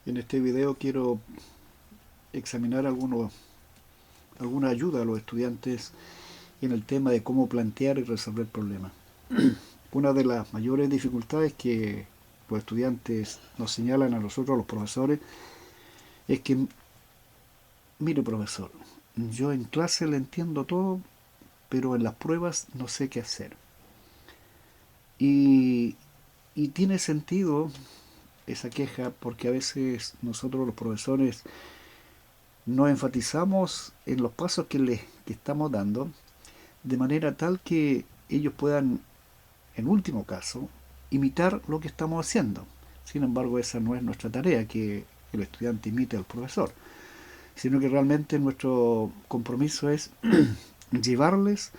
En este video quiero examinar alguna ayuda a los estudiantes en el tema de cómo plantear y resolver problemas. Una de las mayores dificultades que los estudiantes nos señalan a nosotros, los profesores, es que, mire profesor, yo en clase le entiendo todo, pero en las pruebas no sé qué hacer. Y, y tiene sentido esa queja porque a veces nosotros los profesores nos enfatizamos en los pasos que estamos dando de manera tal que ellos puedan, en último caso, imitar lo que estamos haciendo. Sin embargo, esa no es nuestra tarea, que el estudiante imite al profesor, sino que realmente nuestro compromiso es llevarles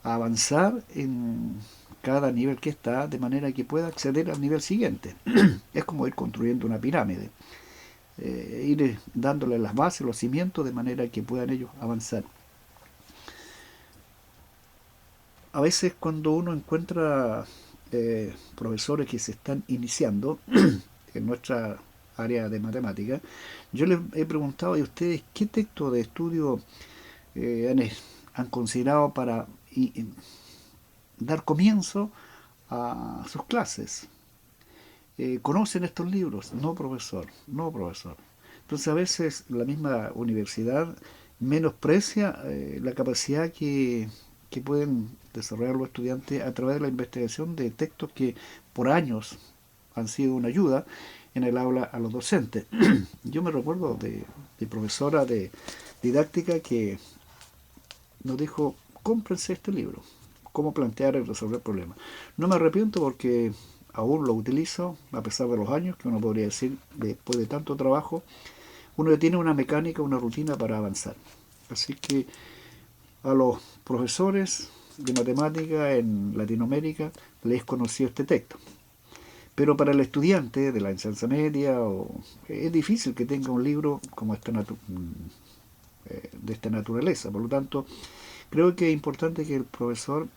a avanzar en cada nivel que está, de manera que pueda acceder al nivel siguiente. Es como ir construyendo una pirámide, ir dándole las bases, los cimientos, de manera que puedan ellos avanzar. A veces cuando uno encuentra profesores que se están iniciando en nuestra área de matemática, yo les he preguntado a ustedes qué texto de estudio han considerado para dar comienzo a sus clases. ¿Conocen estos libros? No, profesor, no, profesor. Entonces a veces la misma universidad menosprecia la capacidad que pueden desarrollar los estudiantes a través de la investigación de textos que por años han sido una ayuda en el aula a los docentes. Yo me recuerdo de profesora de didáctica que nos dijo, cómprense este libro, cómo plantear y resolver problemas. No me arrepiento porque aún lo utilizo, a pesar de los años, que uno podría decir, después de tanto trabajo, uno ya tiene una mecánica, una rutina para avanzar. Así que a los profesores de matemática en Latinoamérica les conoció este texto. Pero para el estudiante de la enseñanza media es difícil que tenga un libro como de esta naturaleza. Por lo tanto, creo que es importante que el profesor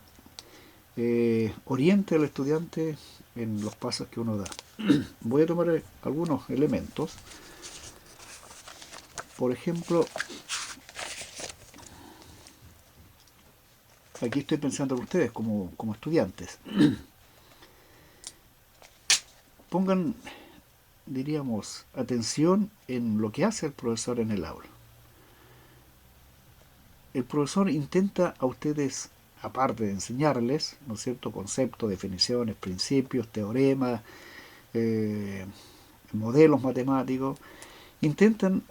oriente al estudiante en los pasos que uno da. Voy a tomar algunos elementos. Por ejemplo, aquí estoy pensando en ustedes como estudiantes. Pongan, diríamos, atención en lo que hace el profesor en el aula. El profesor intenta a ustedes, aparte de enseñarles, ¿no es cierto?, conceptos, definiciones, principios, teoremas, modelos matemáticos, intentan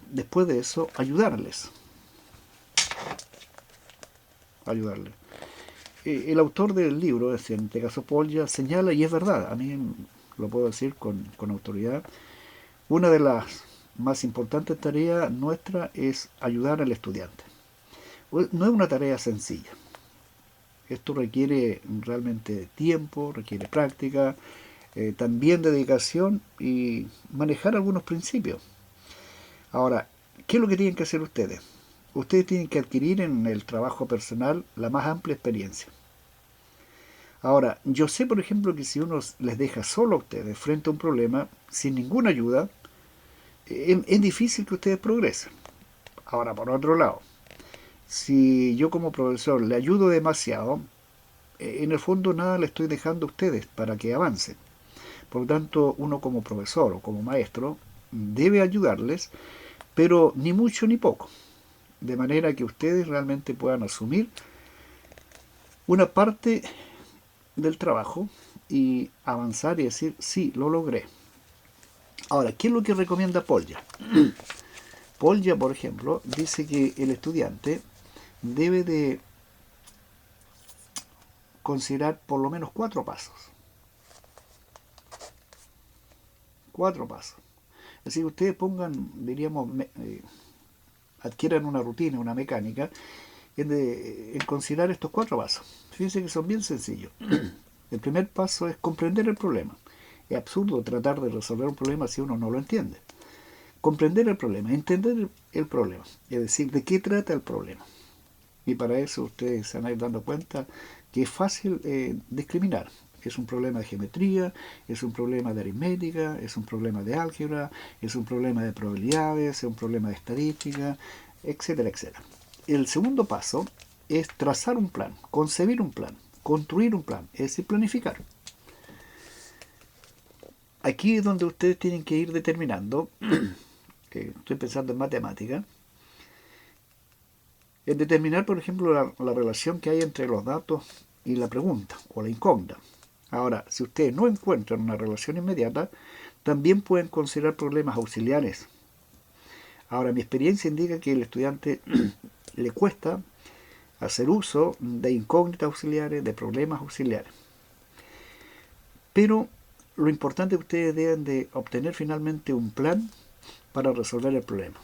después de eso ayudarles. El autor del libro, en este caso Polya, señala, y es verdad, a mí lo puedo decir con autoridad, una de las más importantes tareas nuestra es ayudar al estudiante. No es una tarea sencilla. Esto requiere realmente tiempo, requiere práctica, también dedicación y manejar algunos principios. Ahora, ¿qué es lo que tienen que hacer ustedes? Ustedes tienen que adquirir en el trabajo personal la más amplia experiencia. Ahora, yo sé, por ejemplo, que si uno les deja solo a ustedes frente a un problema, sin ninguna ayuda, es difícil que ustedes progresen. Ahora, por otro lado, si yo como profesor le ayudo demasiado, en el fondo nada le estoy dejando a ustedes para que avancen. Por lo tanto, uno como profesor o como maestro debe ayudarles, pero ni mucho ni poco, de manera que ustedes realmente puedan asumir una parte del trabajo y avanzar y decir, sí, lo logré. Ahora, ¿qué es lo que recomienda Polya? Polya, por ejemplo, dice que el estudiante debe de considerar por lo menos 4 pasos. 4 pasos. Así que ustedes pongan, diríamos, adquieran una rutina, una mecánica, en considerar estos 4 pasos. Fíjense que son bien sencillos. El primer paso es comprender el problema. Es absurdo tratar de resolver un problema si uno no lo entiende. Comprender el problema, entender el problema, es decir, de qué trata el problema. Y para eso ustedes se van a ir dando cuenta que es fácil discriminar Es un problema de geometría, es un problema de aritmética, es un problema de álgebra, es un problema de probabilidades, es un problema de estadística, etcétera, etcétera. El segundo paso es trazar un plan, concebir un plan, construir un plan, es decir, planificar. Aquí es donde ustedes tienen que ir determinando, que estoy pensando en matemática, es determinar, por ejemplo, la relación que hay entre los datos y la pregunta o la incógnita. Ahora, si ustedes no encuentran una relación inmediata, también pueden considerar problemas auxiliares. Ahora, mi experiencia indica que al estudiante le cuesta hacer uso de incógnitas auxiliares, de problemas auxiliares. Pero lo importante es que ustedes deben de obtener finalmente un plan para resolver el problema.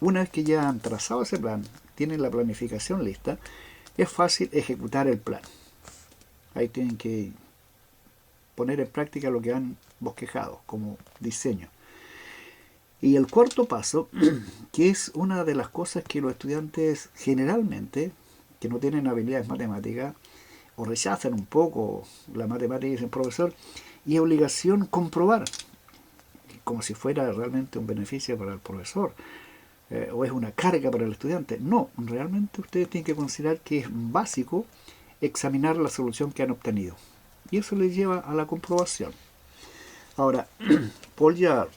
Una vez que ya han trazado ese plan, tienen la planificación lista, es fácil ejecutar el plan. Ahí tienen que poner en práctica lo que han bosquejado como diseño. Y el cuarto paso, que es una de las cosas que los estudiantes generalmente, que no tienen habilidades matemáticas, o rechazan un poco la matemática y dicen, profesor, y es obligación comprobar, como si fuera realmente un beneficio para el profesor, o es una carga para el estudiante. No, realmente ustedes tienen que considerar que es básico examinar la solución que han obtenido. Y eso les lleva a la comprobación. Ahora, Paul ya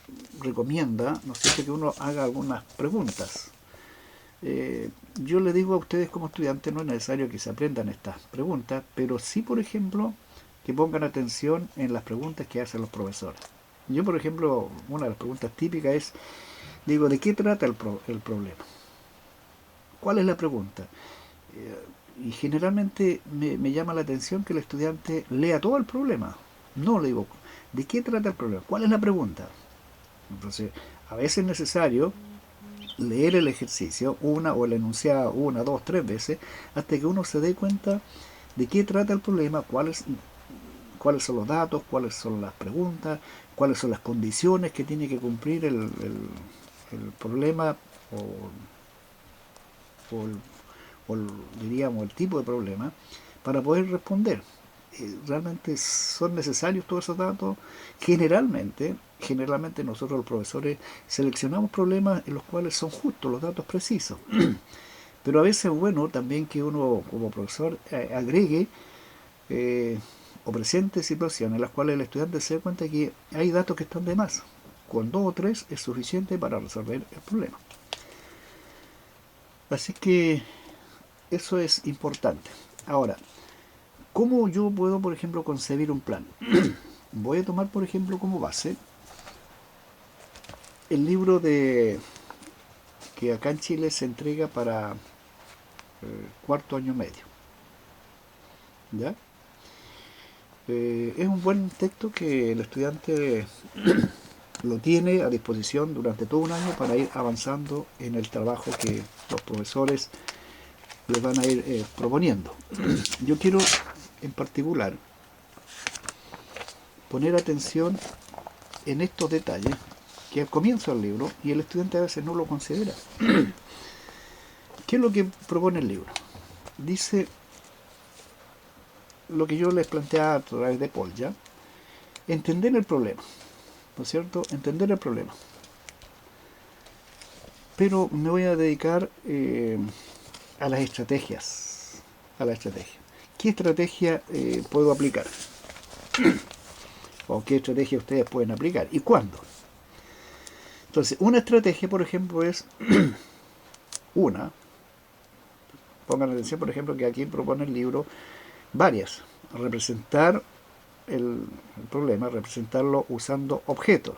recomienda, ¿no es cierto?, que uno haga algunas preguntas. Yo le digo a ustedes como estudiantes, no es necesario que se aprendan estas preguntas, pero sí, por ejemplo, que pongan atención en las preguntas que hacen los profesores. Yo, por ejemplo, una de las preguntas típicas es, digo, ¿de qué trata el problema? ¿Cuál es la pregunta? Y generalmente me llama la atención que el estudiante lea todo el problema. No le digo, ¿de qué trata el problema? ¿Cuál es la pregunta? Entonces, a veces es necesario leer el ejercicio una o el enunciado una, dos, tres veces hasta que uno se dé cuenta de qué trata el problema, cuáles son los datos, cuáles son las preguntas, cuáles son las condiciones que tiene que cumplir el problema o diríamos el tipo de problema para poder responder. Realmente son necesarios todos esos datos. Generalmente nosotros los profesores seleccionamos problemas en los cuales son justos los datos precisos. Pero a veces es bueno también que uno como profesor agregue o presente situaciones en las cuales el estudiante se dé cuenta que hay datos que están de más. Con 2 o 3 es suficiente para resolver el problema. Así que eso es importante. Ahora, ¿cómo yo puedo, por ejemplo, concebir un plan? Voy a tomar, por ejemplo, como base el libro que acá en Chile se entrega para cuarto año medio. ¿Ya? Es un buen texto que el estudiante lo tiene a disposición durante todo un año para ir avanzando en el trabajo que los profesores les van a ir proponiendo. Yo quiero en particular poner atención en estos detalles que al comienzo del libro y el estudiante a veces no lo considera. ¿Qué es lo que propone el libro? Dice lo que yo les planteaba a través de Paul, ¿ya? Entender el problema, ¿no es cierto? Entender el problema. Pero me voy a dedicar a las estrategias. A la estrategia. ¿Qué estrategia puedo aplicar? ¿O qué estrategia ustedes pueden aplicar? ¿Y cuándo? Entonces, una estrategia, por ejemplo, es pongan atención, por ejemplo, que aquí propone el libro varias. Representar el problema, representarlo usando objetos.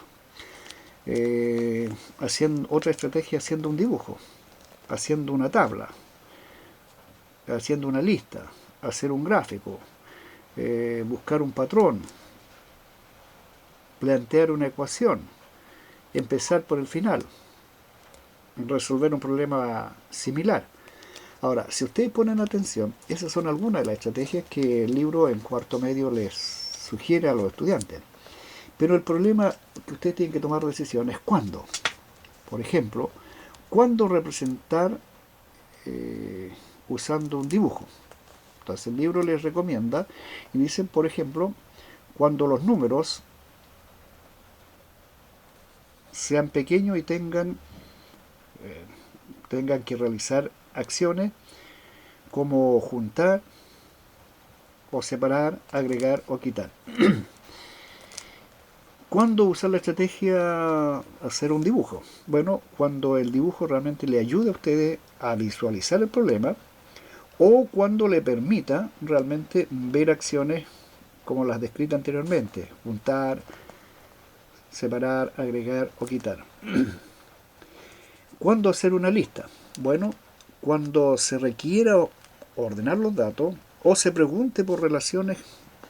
Haciendo otra estrategia, haciendo un dibujo, haciendo una tabla, haciendo una lista, hacer un gráfico, buscar un patrón, plantear una ecuación, empezar por el final, resolver un problema similar. Ahora, si ustedes ponen atención, esas son algunas de las estrategias que el libro en cuarto medio les sugiere a los estudiantes. Pero el problema que ustedes tienen que tomar decisiones es cuándo. Por ejemplo, cuándo representar usando un dibujo. Entonces el libro les recomienda y dicen, por ejemplo, cuando los números sean pequeños y tengan que realizar acciones como juntar o separar, agregar o quitar. ¿Cuándo usar la estrategia hacer un dibujo? Bueno, cuando el dibujo realmente le ayude a ustedes a visualizar el problema o cuando le permita realmente ver acciones como las descritas anteriormente, juntar, separar, agregar o quitar. ¿Cuándo hacer una lista? Bueno, cuando se requiera ordenar los datos o se pregunte por relaciones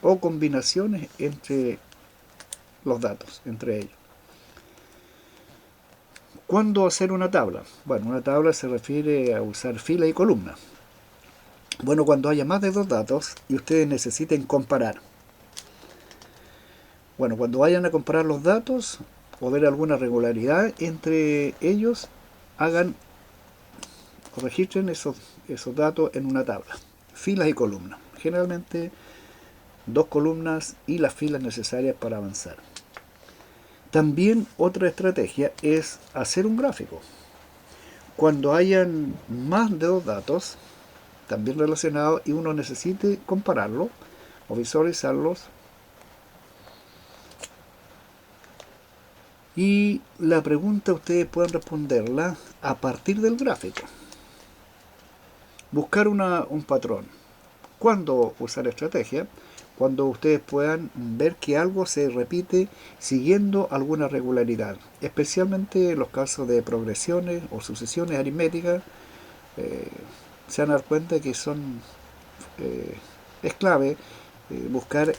o combinaciones entre los datos, entre ellos. ¿Cuándo hacer una tabla? Bueno, una tabla se refiere a usar fila y columna. Bueno, cuando haya más de dos datos y ustedes necesiten comparar. Bueno, cuando vayan a comparar los datos o ver alguna regularidad entre ellos, hagan o registren esos datos en una tabla. Filas y columnas. Generalmente dos columnas y las filas necesarias para avanzar. También otra estrategia es hacer un gráfico. Cuando hayan más de dos datos, también relacionados, y uno necesite compararlos o visualizarlos, y la pregunta ustedes pueden responderla a partir del gráfico. Buscar un patrón. ¿Cuándo usar estrategia? Cuando ustedes puedan ver que algo se repite siguiendo alguna regularidad, especialmente en los casos de progresiones o sucesiones aritméticas. Se van a dar cuenta que es clave buscar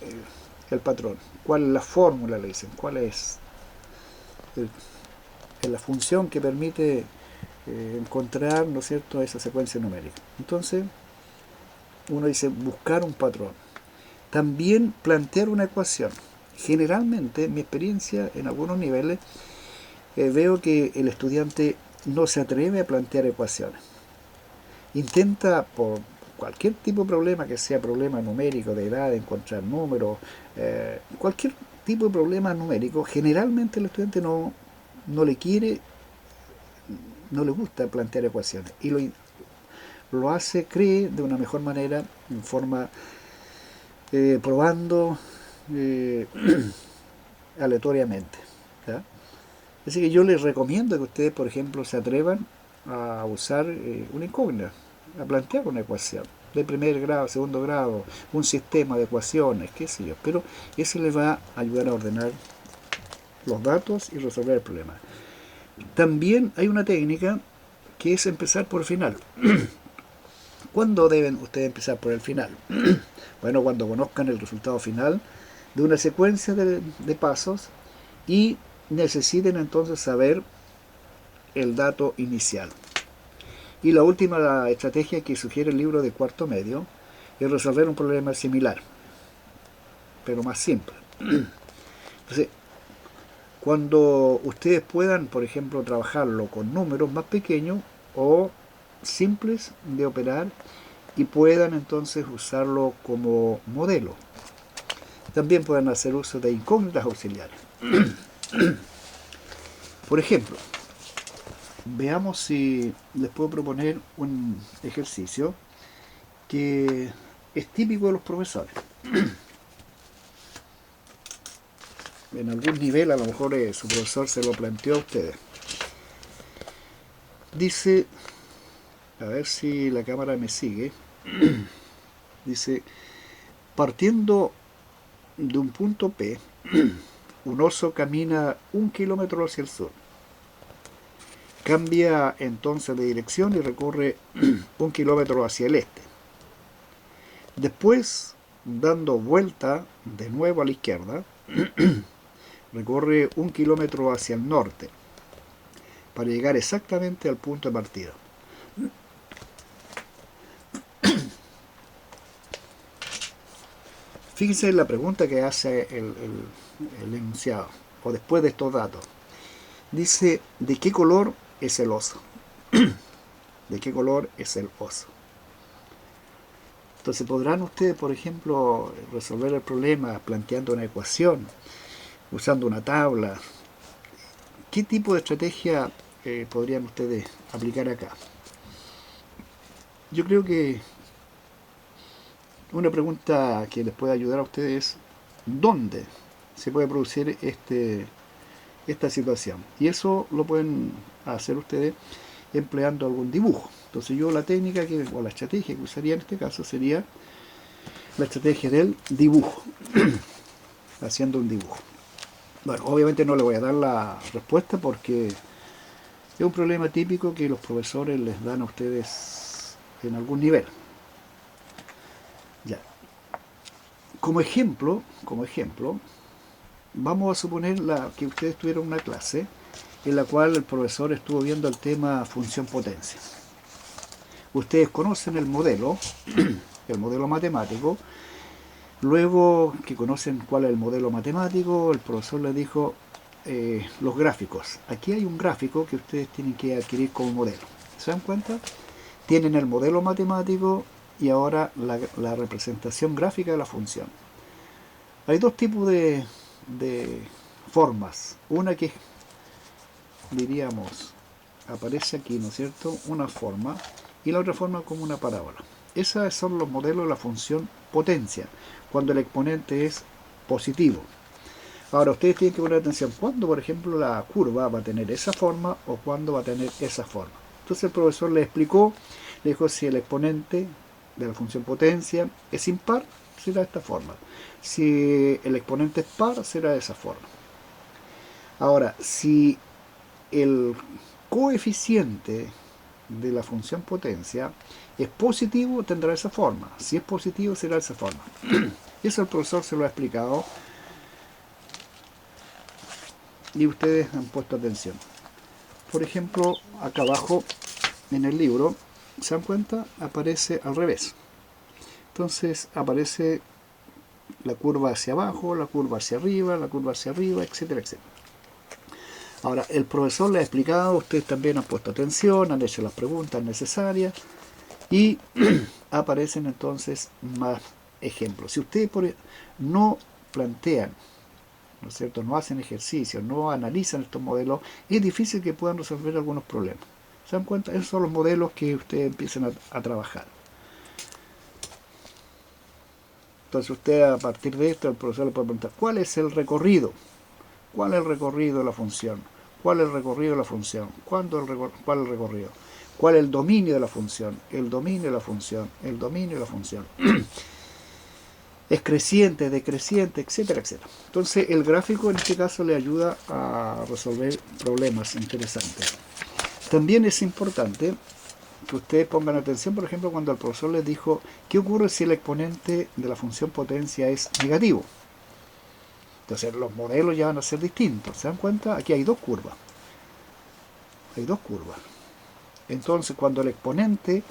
el patrón. ¿Cuál es la fórmula? Le dicen. ¿Cuál es la función que permite encontrar, ¿no es cierto?, esa secuencia numérica? Entonces, uno dice buscar un patrón. También plantear una ecuación. Generalmente, en mi experiencia, en algunos niveles, veo que el estudiante no se atreve a plantear ecuaciones. Intenta por cualquier tipo de problema, que sea problema numérico, de edad, de encontrar números, cualquier tipo de problema numérico, generalmente el estudiante no le quiere, no le gusta plantear ecuaciones. Y lo hace, cree, de una mejor manera, en forma probando aleatoriamente. ¿Ya? Así que yo les recomiendo que ustedes, por ejemplo, se atrevan a usar una incógnita, a plantear una ecuación de primer grado, segundo grado, un sistema de ecuaciones, qué sé yo, pero eso les va a ayudar a ordenar los datos y resolver el problema. También hay una técnica que es empezar por el final. ¿Cuándo deben ustedes empezar por el final? Bueno, cuando conozcan el resultado final de una secuencia de pasos y necesiten entonces saber el dato inicial. Y la última estrategia que sugiere el libro de cuarto medio es resolver un problema similar, pero más simple. Entonces, cuando ustedes puedan, por ejemplo, trabajarlo con números más pequeños o simples de operar y puedan entonces usarlo como modelo. También pueden hacer uso de incógnitas auxiliares. Por ejemplo, veamos si les puedo proponer un ejercicio que es típico de los profesores. En algún nivel a lo mejor su profesor se lo planteó a ustedes. Dice, a ver si la cámara me sigue, dice, partiendo de un punto P, un oso camina 1 kilómetro hacia el sur. Cambia entonces de dirección y recorre 1 kilómetro hacia el este. Después, dando vuelta de nuevo a la izquierda, recorre 1 kilómetro hacia el norte para llegar exactamente al punto de partida. Fíjense en la pregunta que hace el enunciado, o después de estos datos. Dice, ¿de qué color es el oso? ¿De qué color es el oso? Entonces, ¿podrán ustedes, por ejemplo, resolver el problema planteando una ecuación, usando una tabla? ¿Qué tipo de estrategia podrían ustedes aplicar acá? Yo creo que una pregunta que les puede ayudar a ustedes es ¿dónde se puede producir esta situación? Y eso lo pueden hacer ustedes empleando algún dibujo. Entonces yo la técnica o la estrategia que usaría en este caso sería la estrategia del dibujo, haciendo un dibujo. Bueno, obviamente no le voy a dar la respuesta porque es un problema típico que los profesores les dan a ustedes en algún nivel. Ya. Como ejemplo, vamos a suponer que ustedes tuvieron una clase en la cual el profesor estuvo viendo el tema función-potencia. Ustedes conocen el modelo matemático. Luego que conocen cuál es el modelo matemático, el profesor les dijo los gráficos. Aquí hay un gráfico que ustedes tienen que adquirir como modelo. ¿Se dan cuenta? Tienen el modelo matemático y ahora la representación gráfica de la función. Hay dos tipos de formas. Una que, diríamos, aparece aquí, ¿no es cierto? Una forma, y la otra forma como una parábola. Esos son los modelos de la función potencia, cuando el exponente es positivo. Ahora, ustedes tienen que poner atención cuando, por ejemplo, la curva va a tener esa forma o cuando va a tener esa forma. Entonces el profesor le explicó, le dijo si el exponente de la función potencia es impar, será de esta forma. Si el exponente es par, será de esa forma. Ahora, si el coeficiente de la función potencia es positivo, tendrá esa forma. Si es positivo, será de esa forma. Eso el profesor se lo ha explicado y ustedes han puesto atención. Por ejemplo, acá abajo en el libro, ¿se dan cuenta? Aparece al revés. Entonces aparece la curva hacia abajo, la curva hacia arriba, la curva hacia arriba, etcétera, etcétera. Ahora, el profesor le ha explicado, ustedes también han puesto atención, han hecho las preguntas necesarias y aparecen entonces más ejemplos. Si ustedes no plantean, ¿no es cierto?, no hacen ejercicios, no analizan estos modelos, es difícil que puedan resolver algunos problemas. ¿Se dan cuenta? Esos son los modelos que ustedes empiezan a trabajar. Entonces usted, a partir de esto, el profesor le puede preguntar, ¿cuál es el recorrido? ¿Cuál es el recorrido de la función? ¿Cuál es el recorrido de la función? ¿Cuál es el recorrido? ¿Cuál es el dominio de la función? El dominio de la función, el dominio de la función. Es creciente, decreciente, etcétera, etcétera. Entonces el gráfico en este caso le ayuda a resolver problemas interesantes. También es importante que ustedes pongan atención, por ejemplo, cuando el profesor les dijo, ¿qué ocurre si el exponente de la función potencia es negativo? Entonces los modelos ya van a ser distintos. ¿Se dan cuenta? Aquí hay dos curvas. Hay dos curvas. Entonces cuando el exponente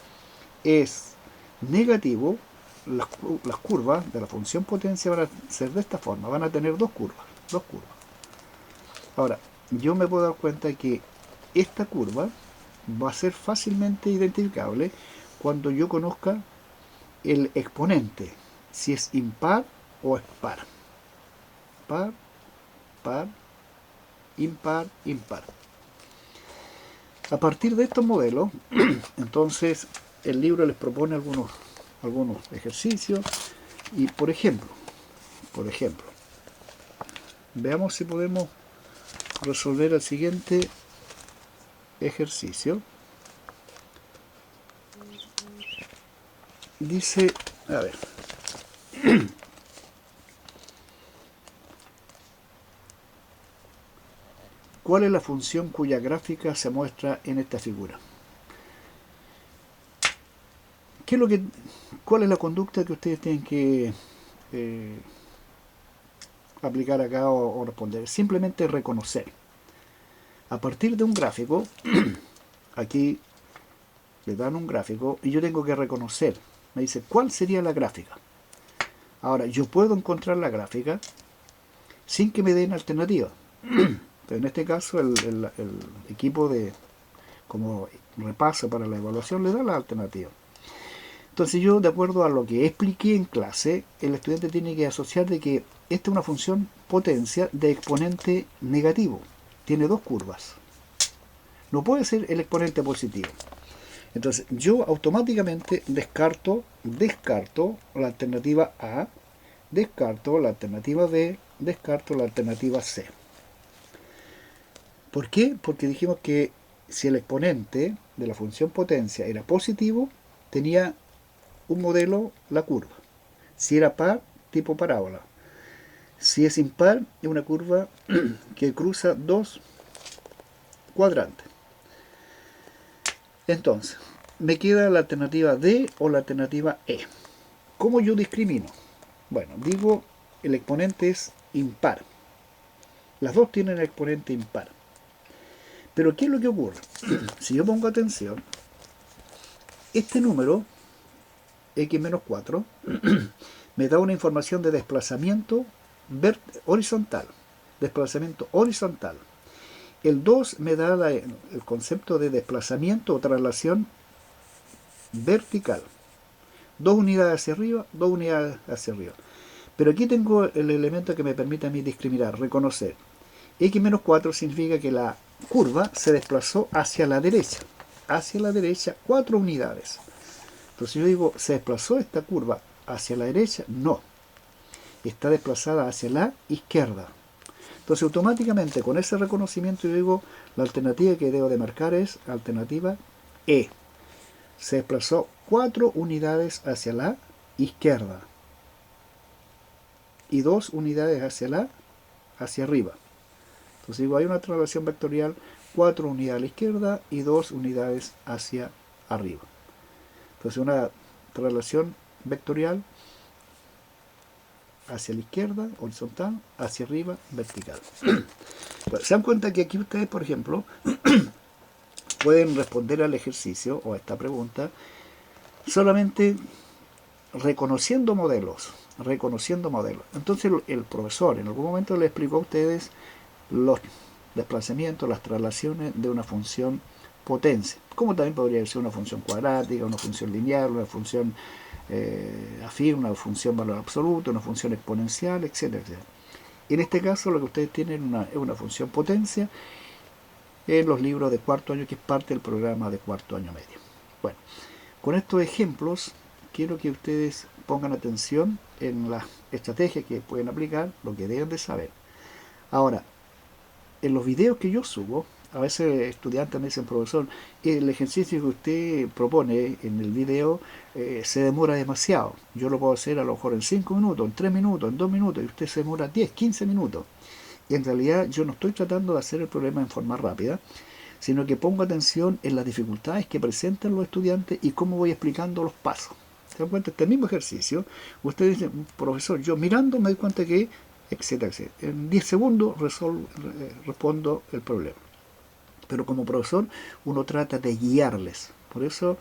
es negativo, las curvas de la función potencia van a ser de esta forma. Van a tener dos curvas. Dos curvas. Ahora, yo me puedo dar cuenta que esta curva va a ser fácilmente identificable cuando yo conozca el exponente, si es impar o es par. Par, par, impar, impar. A partir de estos modelos, entonces el libro les propone algunos ejercicios y por ejemplo, veamos si podemos resolver el siguiente ejercicio. Dice, a ver, ¿cuál es la función cuya gráfica se muestra en esta figura? ¿Cuál es la conducta que ustedes tienen que aplicar acá o responder? Simplemente reconocer. A partir de un gráfico, aquí le dan un gráfico y yo tengo que reconocer. Me dice, ¿cuál sería la gráfica? Ahora, yo puedo encontrar la gráfica sin que me den alternativa. Pero en este caso, el equipo como repaso para la evaluación le da la alternativa. Entonces yo, de acuerdo a lo que expliqué en clase, el estudiante tiene que asociar de que esta es una función potencia de exponente negativo. Tiene dos curvas. No puede ser el exponente positivo. Entonces yo automáticamente descarto la alternativa A, descarto la alternativa B, descarto la alternativa C. ¿Por qué? Porque dijimos que si el exponente de la función potencia era positivo, tenía un modelo, la curva. Si era par, tipo parábola. Si es impar, es una curva que cruza dos cuadrantes. Entonces, me queda la alternativa D o la alternativa E. ¿Cómo yo discrimino? Bueno, digo, el exponente es impar. Las dos tienen el exponente impar. Pero ¿qué es lo que ocurre? Si yo pongo atención, este número, x-4, me da una información de desplazamiento horizontal. Desplazamiento horizontal. El 2 me da el concepto de desplazamiento o traslación vertical. 2 unidades hacia arriba, 2 unidades hacia arriba. Pero aquí tengo el elemento que me permite a mí discriminar, reconocer. X-4 significa que la curva se desplazó hacia la derecha. Hacia la derecha 4 unidades. Entonces yo digo, ¿se desplazó esta curva hacia la derecha? No. Está desplazada hacia la izquierda. Entonces automáticamente con ese reconocimiento yo digo, la alternativa que debo de marcar es alternativa E. Se desplazó 4 unidades hacia la izquierda y 2 unidades hacia arriba. Entonces digo, hay una traslación vectorial, 4 unidades a la izquierda y 2 unidades hacia arriba. Entonces una traslación vectorial hacia la izquierda, horizontal, hacia arriba, vertical. Bueno, se dan cuenta que aquí ustedes, por ejemplo, pueden responder al ejercicio o a esta pregunta solamente reconociendo modelos. Entonces el profesor en algún momento le explicó a ustedes los desplazamientos, las traslaciones de una función potencia, como también podría ser una función cuadrática, una función lineal, una función afín, una función valor absoluto, una función exponencial, etcétera, etcétera. En este caso lo que ustedes tienen es una función potencia en los libros de cuarto año, que es parte del programa de cuarto año medio. Bueno, con estos ejemplos quiero que ustedes pongan atención en las estrategias que pueden aplicar, lo que deben de saber. Ahora, en los videos que yo subo, a veces estudiantes me dicen, profesor, el ejercicio que usted propone en el video se demora demasiado. Yo lo puedo hacer a lo mejor en 5 minutos, en 3 minutos, en 2 minutos, y usted se demora 10, 15 minutos. Y en realidad yo no estoy tratando de hacer el problema en forma rápida, sino que pongo atención en las dificultades que presentan los estudiantes y cómo voy explicando los pasos. ¿Se dan cuenta? Este mismo ejercicio, usted dice, profesor, yo mirando me doy cuenta que, etcétera, etcétera. En 10 segundos respondo el problema. Pero como profesor uno trata de guiarles. Por eso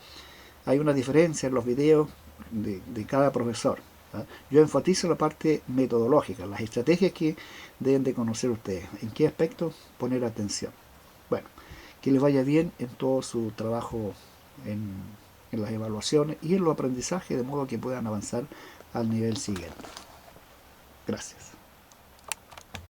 hay una diferencia en los videos de cada profesor. ¿Ah? Yo enfatizo la parte metodológica, las estrategias que deben de conocer ustedes. ¿En qué aspectos poner atención? Bueno, que les vaya bien en todo su trabajo en las evaluaciones y en los aprendizajes, de modo que puedan avanzar al nivel siguiente. Gracias.